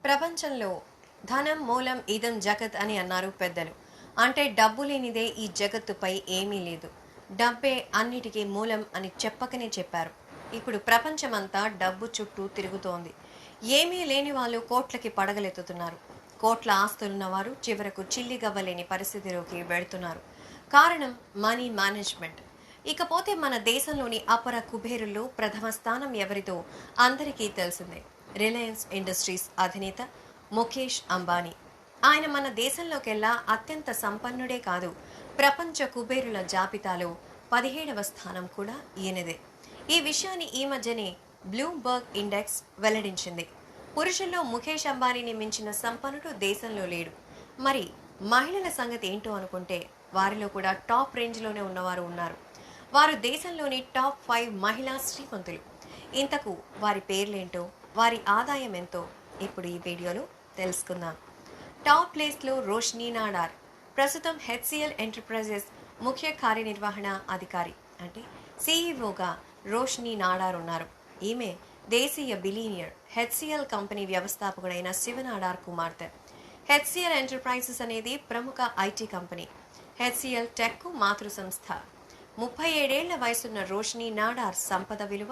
ప్రపంచంలో ధనం మూలం ఇదం జగత్ అని అన్నారు పెద్దలు. అంటే డబ్బు లేనిదే ఈ జగత్తుపై ఏమీ లేదు, డబ్బే అన్నిటికీ మూలం అని చెప్పకనే చెప్పారు. ఇప్పుడు ప్రపంచమంతా డబ్బు చుట్టూ తిరుగుతోంది. ఏమీ లేని వాళ్ళు కోట్లకి పడగలెత్తుతున్నారు. కోట్ల ఆస్తులున్న వారు చివరకు చిల్లిగవ్వలేని పరిస్థితిలోకి వెళుతున్నారు. కారణం మనీ మేనేజ్మెంట్. ఇకపోతే మన దేశంలోని అపర కుబేరుల్లో ప్రథమ స్థానం ఎవరితో అందరికీ తెలిసిందే. రిలయన్స్ ఇండస్ట్రీస్ అధినేత ముఖేష్ అంబానీ. ఆయన మన దేశంలోకెల్లా అత్యంత సంపన్నుడే కాదు, ప్రపంచ కుబేరుల జాబితాలో 17వ స్థానం కూడా ఈయనదే. ఈ విషయాన్ని ఈ మధ్యనే బ్లూంబర్గ్ ఇండెక్స్ వెల్లడించింది. పురుషుల్లో ముఖేష్ అంబానీని మించిన సంపన్నుడు దేశంలో లేడు. మరి మహిళల సంగతి ఏంటో అనుకుంటే వారిలో కూడా టాప్ రేంజ్లోనే ఉన్నవారు ఉన్నారు. వారు దేశంలోని టాప్ 5 మహిళా శ్రీమంతులు. ఇంతకు వారి పేర్లేంటో, వారి ఆదాయం ఎంతో ఇప్పుడు ఈ వీడియోలో తెలుసుకుందాం. టాప్ ప్లేస్లో రోష్ని నాడార్. ప్రస్తుతం హెచ్సిఎల్ ఎంటర్ప్రైజెస్ ముఖ్య కార్యనిర్వహణ అధికారి అంటే సిఇఓగా రోష్ని నాడార్ ఉన్నారు. ఈమె దేశీయ బిలీనియర్, హెచ్సిఎల్ కంపెనీ వ్యవస్థాపకుడైన శివ నాడార్ కుమార్తె. హెచ్సిఎల్ ఎంటర్ప్రైజెస్ అనేది ప్రముఖ ఐటీ కంపెనీ. హెచ్సిఎల్ టెక్ మాతృ సంస్థ. 37 ఏళ్ల వయసున్న రోష్ని నాడార్ సంపద విలువ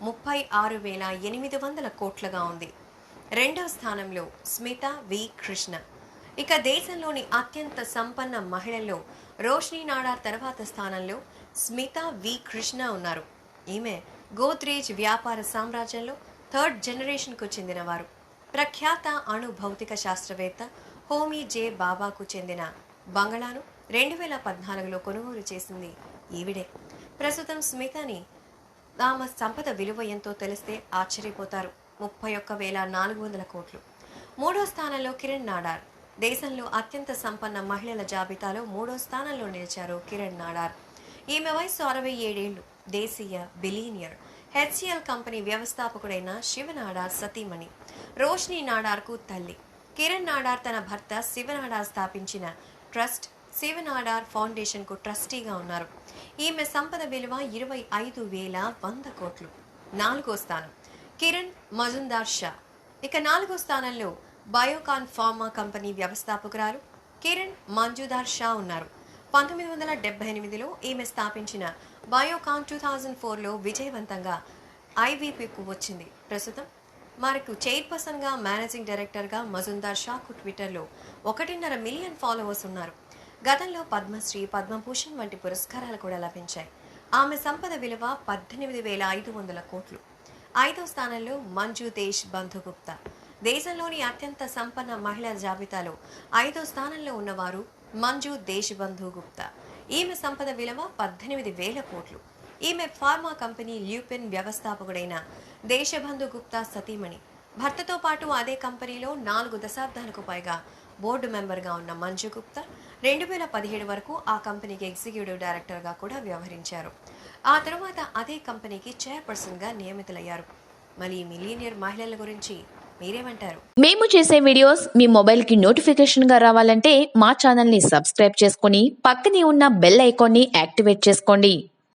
36,800 కోట్లుగా ఉంది. రెండవ స్థానంలో స్మిత వి కృష్ణ. ఇక దేశంలోని అత్యంత సంపన్న మహిళల్లో రోష్ని నాడార్ తర్వాత స్థానంలో స్మిత వి కృష్ణ ఉన్నారు. ఈమె గోద్రేజ్ వ్యాపార సామ్రాజ్యంలో 3rd జనరేషన్కు చెందినవారు. ప్రఖ్యాత అణు భౌతిక శాస్త్రవేత్త హోమీ జే బాబాకు చెందిన బంగళాను 2014లో కొనుగోలు చేసింది ఈవిడే. ప్రస్తుతం స్మితని తమ సంపద విలువ ఎంతో తెలిస్తే ఆశ్చర్యపోతారు. 31,400 కోట్లు. మూడో స్థానంలో కిరణ్ నాడార్. దేశంలో అత్యంత సంపన్న మహిళల జాబితాలో 3వ స్థానంలో నిలిచారు కిరణ్ నాడార్. ఈమె వయసు 67 ఏళ్లు. దేశీయ బిలీనియర్, హెచ్సిఎల్ కంపెనీ వ్యవస్థాపకుడైన శివ నాడార్ సతీమణి. రోష్ని నాడార్కు తల్లి. కిరణ్ నాడార్ తన భర్త శివ నాడార్ స్థాపించిన ట్రస్ట్ శివ నాడార్ ఫౌండేషన్కు ట్రస్టీగా ఉన్నారు. ఈమె సంపద విలువ 25,100 కోట్లు. 4వ స్థానం కిరణ్ మజుందార్ షా. ఇక 4వ స్థానంలో బయోకాన్ ఫార్మా కంపెనీ వ్యవస్థాపకురాలు కిరణ్ మంజుదార్ షా ఉన్నారు. 1978లో ఈమె స్థాపించిన బయోకాన్ 2004లో విజయవంతంగా ఐవీపీకు వచ్చింది. ప్రస్తుతం మనకు చైర్పర్సన్గా, మేనేజింగ్ డైరెక్టర్గా మజుందార్ షాకు ట్విట్టర్లో 1.5 మిలియన్ ఫాలోవర్స్ ఉన్నారు. గతంలో పద్మశ్రీ, పద్మభూషణ్ వంటి పురస్కారాలు కూడా లభించాయి. ఆమె సంపద విలువ 18,500 కోట్లు. 5వ స్థానంలో మంజు దేశ్ బంధు గుప్తా. దేశంలోని అత్యంత సంపన్న మహిళల జాబితాలో 5వ స్థానంలో ఉన్నవారు మంజు దేశ్ బంధు గుప్తా. ఈమె సంపద విలువ 18,000 కోట్లు. ఈమె ఫార్మా కంపెనీ ల్యూపిన్ వ్యవస్థాపకుడైన దేశబంధు గుప్తా సతీమణి. భర్తతో పాటు అదే కంపెనీలో 4 దశాబ్దాలకు పైగా బోర్డు మెంబర్గా ఉన్న మంజు గుప్తా 2017 వరకు ఆ కంపెనీకి ఎగ్జిక్యూటివ్ డైరెక్టర్గా కూడా వ్యవహరించారు. ఆ తర్వాత అదే కంపెనీకి చైర్పర్సన్గా నియమితులయ్యారు. మరి ఈ మిలీనియర్ మహిళల గురించి మీరేమంటారు? మేము చేసే వీడియోస్ మీ మొబైల్కి నోటిఫికేషన్గా రావాలంటే మా ఛానల్ని సబ్స్క్రైబ్ చేసుకుని పక్కనే ఉన్న బెల్ ఐకాన్ని యాక్టివేట్ చేసుకోండి.